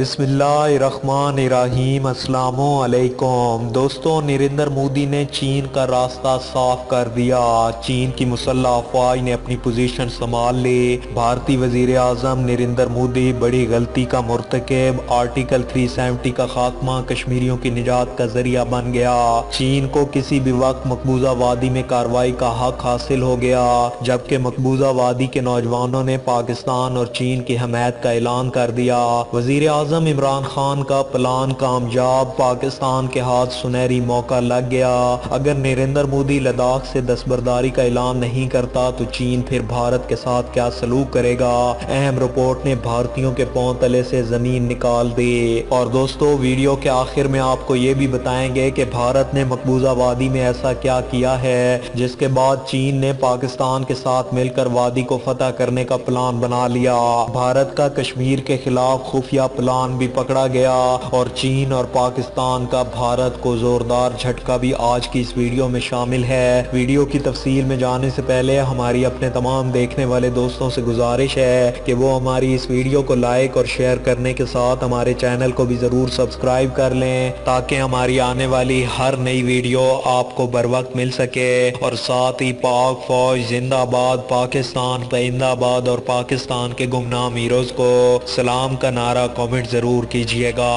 बिस्मिल्लाहिर्रहमानिर्रहीम। अस्सलामु अलैकुम दोस्तों, नरेंद्र मोदी ने चीन का रास्ता साफ कर दिया। चीन की मुसल्लह अफवाज ने अपनी पोजीशन संभाल ली। भारतीय वजीर आज़म नरेंद्र मोदी बड़ी गलती का मुर्तकिब। आर्टिकल 370 का खात्मा कश्मीरियों की निजात का जरिया बन गया। चीन को किसी भी वक्त मकबूजा वादी में कार्रवाई का हक हासिल हो गया, जबकि मकबूजा वादी के नौजवानों ने पाकिस्तान और चीन की हमायत का ऐलान कर दिया। वजीर आज़म इमरान खान का प्लान कामयाब, पाकिस्तान के हाथ सुनहरी मौका लग गया। अगर नरेंद्र मोदी लद्दाख से दस्तबरदारी का ऐलान नहीं करता तो चीन फिर भारत के साथ क्या सलूक करेगा। अहम रिपोर्ट ने भारतीयों के पांव तले से जमीन निकाल दी। और दोस्तों, वीडियो के आखिर में आपको ये भी बताएंगे कि भारत ने मकबूजा वादी में ऐसा क्या किया है जिसके बाद चीन ने पाकिस्तान के साथ मिलकर वादी को फतह करने का प्लान बना लिया। भारत का कश्मीर के खिलाफ खुफिया प्लान भी पकड़ा गया और चीन और पाकिस्तान का भारत को जोरदार झटका भी आज की इस वीडियो में शामिल है। वीडियो की तफसील में जाने से पहले हमारी अपने तमाम देखने वाले दोस्तों से गुजारिश है कि वो हमारी इस वीडियो को लाइक और शेयर करने के साथ हमारे चैनल को भी जरूर सब्सक्राइब कर लें, ताकि हमारी आने वाली हर नई वीडियो आपको बर वक्त मिल सके। और साथ ही पाक फौज जिंदाबाद, पाकिस्तान जिंदाबाद और पाकिस्तान के गुमनाम हीरोज को सलाम का नारा कमेंट जरूर कीजिएगा।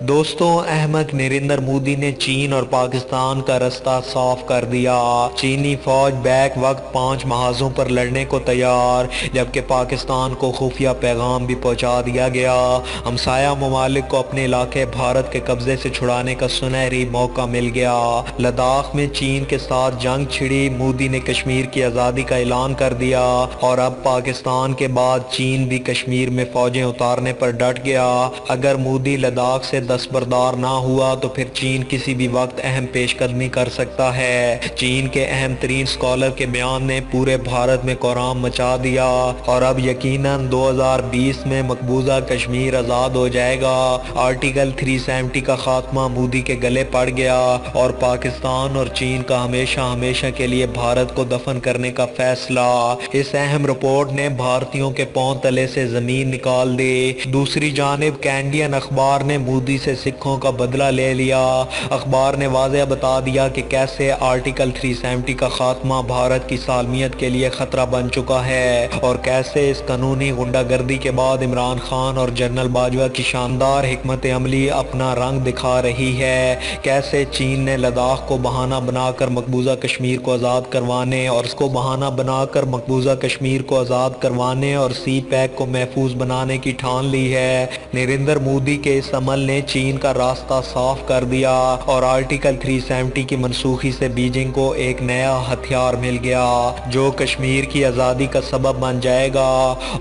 दोस्तों, अहमद नरेंद्र मोदी ने चीन और पाकिस्तान का रास्ता साफ कर दिया। चीनी फौज बैक वक्त 5 महाजों पर लड़ने को तैयार, जबकि पाकिस्तान को खुफिया पैगाम भी पहुंचा दिया गया। हमसाया ममालिक को अपने इलाके भारत के कब्जे से छुड़ाने का सुनहरी मौका मिल गया। लद्दाख में चीन के साथ जंग छिड़ी, मोदी ने कश्मीर की आज़ादी का ऐलान कर दिया और अब पाकिस्तान के बाद चीन भी कश्मीर में फौजें उतारने पर डट गया। अगर मोदी लद्दाख से दस्तबरदार ना हुआ तो फिर चीन किसी भी वक्त अहम पेशकदमी कर सकता है। चीन के अहम तरीन स्कॉलर के बयान ने पूरे भारत में कोहराम मचा दिया और अब यकीनन 2020 में मकबूजा कश्मीर आज़ाद हो जाएगा। आर्टिकल 370 का खात्मा मोदी के गले पड़ गया और पाकिस्तान और चीन का हमेशा हमेशा के लिए भारत को दफन करने का फैसला। इस अहम रिपोर्ट ने भारतीयों के पांव तले से जमीन निकाल दी। दूसरी जानिब कैनेडियन अखबार ने मोदी से सिखों का बदला ले लिया। अखबार ने वाज़ेह बता दिया कि कैसे आर्टिकल 370 का खात्मा भारत की सालमियत के लिए खतरा बन चुका है और कैसे इस कानूनी गुंडागर्दी के बाद इमरान खान और जनरल बाजवा की शानदार हिकमत अमली अपना रंग दिखा रही है। कैसे चीन ने लद्दाख को बहाना बनाकर मकबूजा कश्मीर को आज़ाद करवाने और उसको बहाना बनाकर मकबूजा कश्मीर को आज़ाद करवाने और सी पैक को महफूज बनाने की ठान ली है। नरेंद्र मोदी के इस अमल ने चीन का रास्ता साफ कर दिया और आर्टिकल 370 की मनसूखी से बीजिंग को एक नया हथियार मिल गया जो कश्मीर की आज़ादी का सबब बन जाएगा।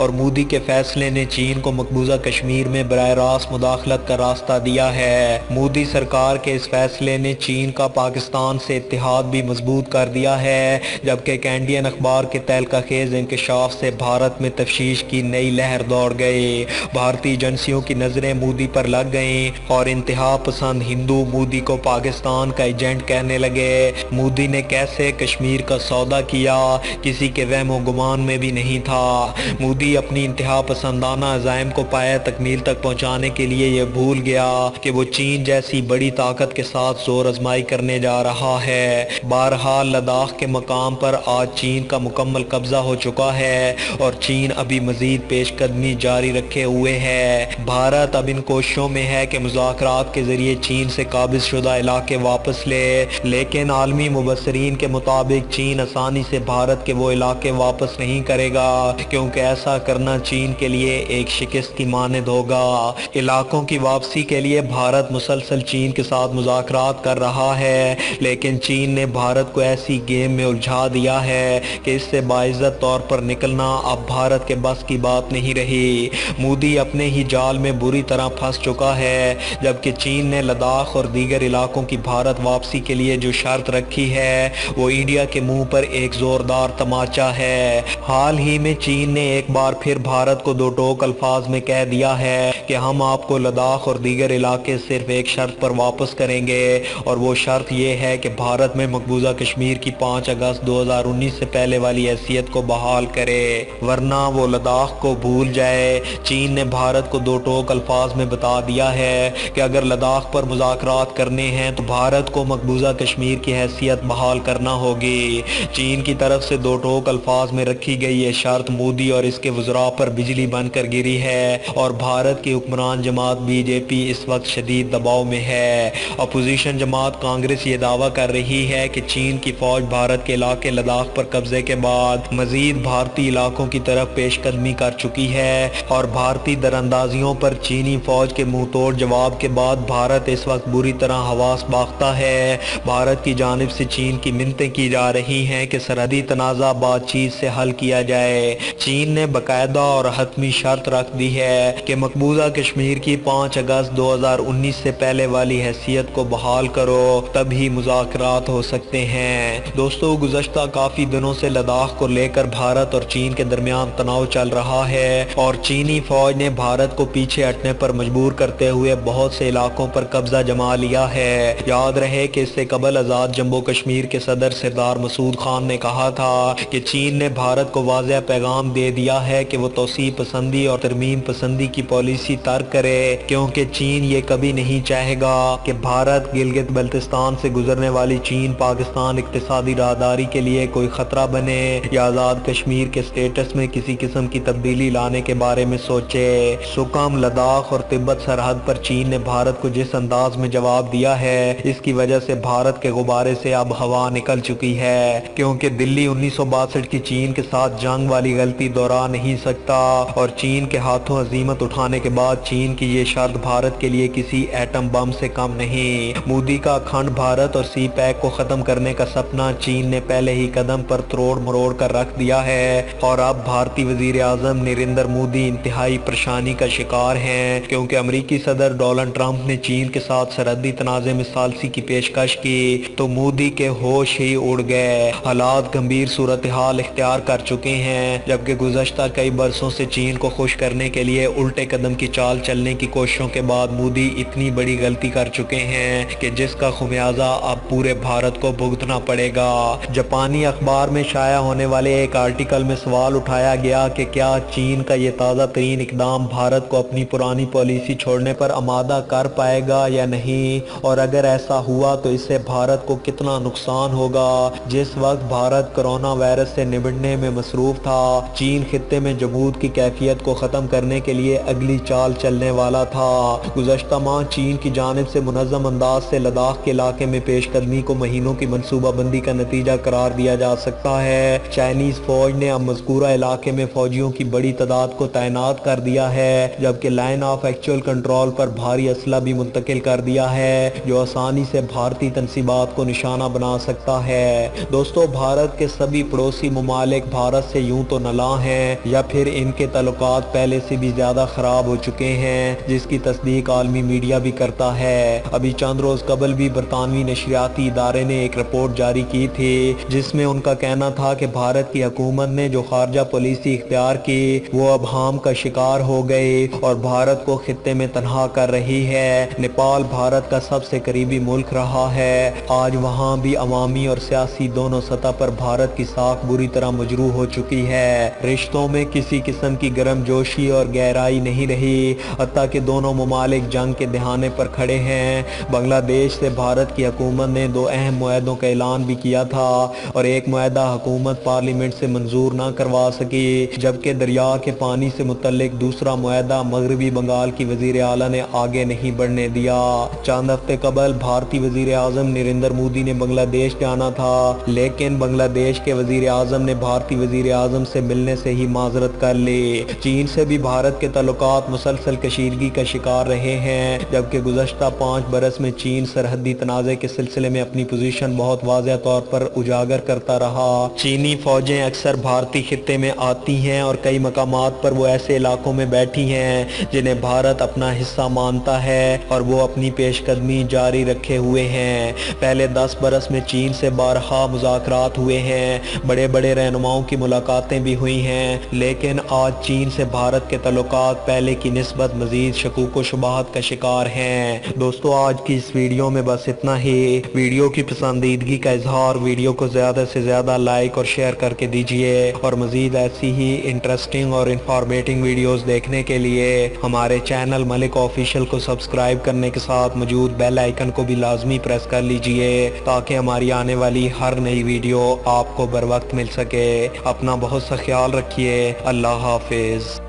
और मोदी के फैसले ने चीन को मकबूजा कश्मीर में बराह रास्त मुदाखलत का रास्ता दिया है। मोदी सरकार के इस फैसले ने चीन का पाकिस्तान से इत्तेहाद भी मजबूत कर दिया है, जबकि कैनेडियन अखबार के तहलकाखेज इंकशाफ से भारत में तफ्शीश की नई लहर दौड़ गई। भारतीय एजेंसियों की नजरें मोदी पर लग गईं और इंतहा पसंद हिंदू मोदी को पाकिस्तान का एजेंट कहने लगे। मोदी ने कैसे कश्मीर का सौदा किया, किसी के वहमो गुमान में भी नहीं था। मोदी अपनी इंतहा पसंदाना अज़ाइम को पाया तकमील तक पहुंचाने के लिए यह भूल गया कि वो चीन जैसी बड़ी ताकत के साथ जोर आजमाई करने जा रहा है। बहरहाल लद्दाख के मकाम पर आज चीन का मुकम्मल कब्जा हो चुका है और चीन अभी मजीद पेशकदमी जारी रखे हुए है। भारत अब इन कोशिशों में है कि मुज़ाकरात के जरिए चीन से काबिज शुदा इलाके वापस ले, लेकिन आलमी मुबस्सरीन के मुताबिक चीन आसानी से भारत के वो इलाके वापस नहीं करेगा, क्योंकि ऐसा करना चीन के लिए एक शिकस्त की मानद होगा। इलाकों की वापसी के लिए भारत मुसलसल चीन के साथ मुज़ाकरात कर रहा है, लेकिन चीन ने भारत को ऐसी गेम में उलझा दिया है कि इससे बाइज्जत तौर पर निकलना अब भारत के बस की बात नहीं रही। मोदी अपने ही जाल में बुरी तरह फंस चुका है। जबकि चीन ने लद्दाख और दीगर इलाकों की भारत वापसी के लिए जो शर्त रखी है वो इंडिया के मुंह पर एक जोरदार तमाचा है। हाल ही में चीन ने एक बार फिर भारत को दो टोक अल्फाज में कह दिया है कि हम आपको लद्दाख और दीगर इलाके सिर्फ एक शर्त पर वापस करेंगे, और वो शर्त ये है कि भारत में मकबूजा कश्मीर की 5 अगस्त 2019 से पहले वाली हैसियत को बहाल करे, वरना वो लद्दाख को भूल जाए। चीन ने भारत को दो टोक अल्फाज में बता दिया है कि अगर लद्दाख पर मुज़ाकरात करने हैं तो भारत को मकबूजा कश्मीर की हैसियत बहाल करना होगी। चीन की तरफ से दो टोक अल्फाज में रखी गई ये शर्त मोदी और इसके वज़रा पर बिजली बनकर गिरी है, और भारत की हुक्मरान जमात बीजेपी इस वक्त शदीद दबाव में है। अपोजिशन जमात कांग्रेस ये दावा कर रही है कि चीन की फौज भारत के इलाके लद्दाख पर कब्जे के बाद मजीद भारतीय इलाकों की तरफ पेशकदमी कर चुकी है, और भारतीय दरअंदाजियों पर चीनी फौज के मुंह तोड़ जवाब के बाद भारत इस वक्त बुरी तरह हवास बाख्ता है। भारत की जानिब से चीन की मिन्नतें की जा रही हैं कि सरहदी तनाज़ा बातचीत से हल किया जाए। चीन ने बाकायदा और हतमी शर्त रख दी है कि मकबूजा कश्मीर की 5 अगस्त 2019 से पहले वाली हैसियत को बहाल करो, तभी मुज़ाकरात हो सकते हैं। दोस्तों, गुज़श्ता काफ़ी दिनों से लद्दाख को लेकर भारत और चीन के दरमियान तनाव चल रहा है, और चीनी फौज ने भारत को पीछे हटने पर मजबूर करते हुए बहुत से इलाकों पर कब्जा जमा लिया है। याद रहे कि इससे कबल आज़ाद जम्मू कश्मीर के सदर सरदार मसूद खान ने कहा था कि चीन ने भारत को वाज़ेह पैगाम दे दिया है कि वो तोसी पसंदी और तरमीम पसंदी की पॉलिसी तर्क करे, क्योंकि चीन ये कभी नहीं चाहेगा कि भारत गिलगित बल्तिस्तान से गुजरने वाली चीन पाकिस्तान इक्तिसादी राहदारी के लिए कोई खतरा बने या आज़ाद कश्मीर के स्टेटस में किसी किस्म की तब्दीली लाने के बारे में सोचे। सुकम, लद्दाख और तिब्बत सरहद पर चीन ने भारत को जिस अंदाज में जवाब दिया है, इसकी वजह से भारत के गुब्बारे से अब हवा निकल चुकी है, क्योंकि दिल्ली 1962 की चीन के साथ जंग वाली गलती दोहरा नहीं सकता, और चीन के हाथों हजीमत उठाने के बाद चीन की ये शर्त भारत के लिए किसी एटम बम से कम नहीं। मोदी का अखंड भारत और सी पैक को खत्म करने का सपना चीन ने पहले ही कदम पर तोड़ मरोड़ कर रख दिया है, और अब भारतीय वजीर आजम नरेंद्र मोदी इंतहाई परेशानी का शिकार हैं, क्योंकि अमरीकी सदर डोनाल्ड ट्रंप ने चीन के साथ सरहदी तनाज़े में सालसी की पेशकश की तो मोदी के होश ही उड़ गए। हालात गंभीर सूरत हाल इख्तियार कर चुके हैं, जबकि गुज़श्ता कई बरसों से चीन को खुश करने के लिए उल्टे कदम की चाल चलने की कोशिशों के बाद मोदी इतनी बड़ी गलती कर चुके हैं कि जिसका खुमियाजा अब पूरे भारत को भुगतना पड़ेगा। जापानी अखबार में शाया होने वाले एक आर्टिकल में सवाल उठाया गया कि क्या चीन का ये ताज़ा तरीन इकदाम भारत को अपनी पुरानी पॉलिसी छोड़ने पर आमादा कर पाएगा या नहीं, और अगर ऐसा हुआ तो इससे भारत को कितना नुकसान होगा। जिस वक्त भारत कोरोना वायरस से निपटने में मसरूफ था, चीन खित्ते में जमूद की कैफियत को ख़त्म करने के लिए अगली चाल चलने वाला था। गुज़श्ता माह चीन की जानिब से मुनज़्ज़म अंदाज से लद्दाख के इलाके में पेशकदमी को महीनों की मनसूबाबंदी का नतीजा करार दिया जा सकता है। चाइनीज़ फौज ने अब मज़कूरा इलाके में फौजियों की बड़ी तादाद को तैनात कर दिया है, जबकि लाइन ऑफ एक्चुअल कंट्रोल पर भारी असला भी मुंतकिल कर दिया है, जो आसानी से भारतीय तनसीबात को निशाना बना सकता है। दोस्तों, भारत के सभी पड़ोसी ममालिक भारत से यूं तो नला हैं या फिर इनके ताल्लुकात पहले से भी ज़्यादा ख़राब हो चुके हैं, जिसकी तस्दीक आलमी मीडिया भी करता है। अभी चंद रोज़ कबल भी बरतानवी नशरियाती इदारे ने एक रिपोर्ट जारी की थी, जिसमें उनका कहना था कि भारत की हुकूमत ने जो खारजा पॉलिसी इख्तियार की वो अब हाम का शिकार हो गई और भारत को खित्ते में तनहा कर रही है। नेपाल भारत का सबसे करीबी मुल्क रहा है, आज वहाँ भी अवामी और सियासी दोनों सतह पर भारत की साख बुरी तरह मजरूह हो चुकी है। रिश्तों में किसी किस्म की गर्मजोशी और गहराई नहीं रही, हत्ता कि दोनों ममालिक जंग के दहाने पर खड़े हैं। बांग्लादेश से भारत की हुकूमत ने 2 अहम मुआहदों का ऐलान भी किया था, और एक मुआहदा हुकूमत पार्लियामेंट से मंजूर ना करवा सकी, जबकि दरिया के पानी से मुतल्लिक दूसरा मुआहदा मगरबी बंगाल की वजीर आला ने आगे नहीं बढ़ने दिया। चंद हफ्ते कबल भारतीय वजीर आजम नरेंद्र मोदी ने बांग्लादेश जाना था, लेकिन बांग्लादेश के वजीर आजम ने भारतीय वजीर आजम से मिलने से ही माजरत कर ली। चीन से भी भारत के ताल्लुकात मुसलसल कशीदगी का शिकार रहे हैं, जबकि गुज़श्ता 5 बरस में चीन सरहदी तनाज़े के सिलसिले में अपनी पोजीशन बहुत वाज़ेह तौर पर उजागर करता रहा। चीनी फौजें अक्सर भारतीय खित्ते में आती हैं और कई मकामात पर वो ऐसे इलाकों में बैठी हैं जिन्हें भारत अपना हिस्सा मान مانتا ہے اور وہ اپنی پیش قدمی جاری رکھے ہوئے ہیں۔ پہلے 10 برس میں چین سے بارہا مذاکرات ہوئے ہیں، بڑے بڑے رہنماؤں کی ملاقاتیں بھی ہوئی ہیں، لیکن آج چین سے بھارت کے تعلقات پہلے کی نسبت مزید شکوک و شبہات کا شکار ہیں۔ دوستو آج کی اس ویڈیو میں بس اتنا ہی۔ ویڈیو کی پسندیدگی کا اظہار، ویڈیو کو زیادہ سے زیادہ لائک اور شیئر کر کے دیجئے، اور مزید ایسی ہی انٹرسٹنگ اور انفارمیٹنگ ویڈیوز دیکھنے کے لیے ہمارے چینل ملک آفیشل کو سبسکرائب کرنے کے ساتھ موجود بیل آئیکن کو بھی لازمی پریس کر لیجئے تاکہ ہماری آنے والی ہر نئی ویڈیو آپ کو بر وقت مل سکے۔ اپنا بہت سا خیال رکھیے۔ اللہ حافظ۔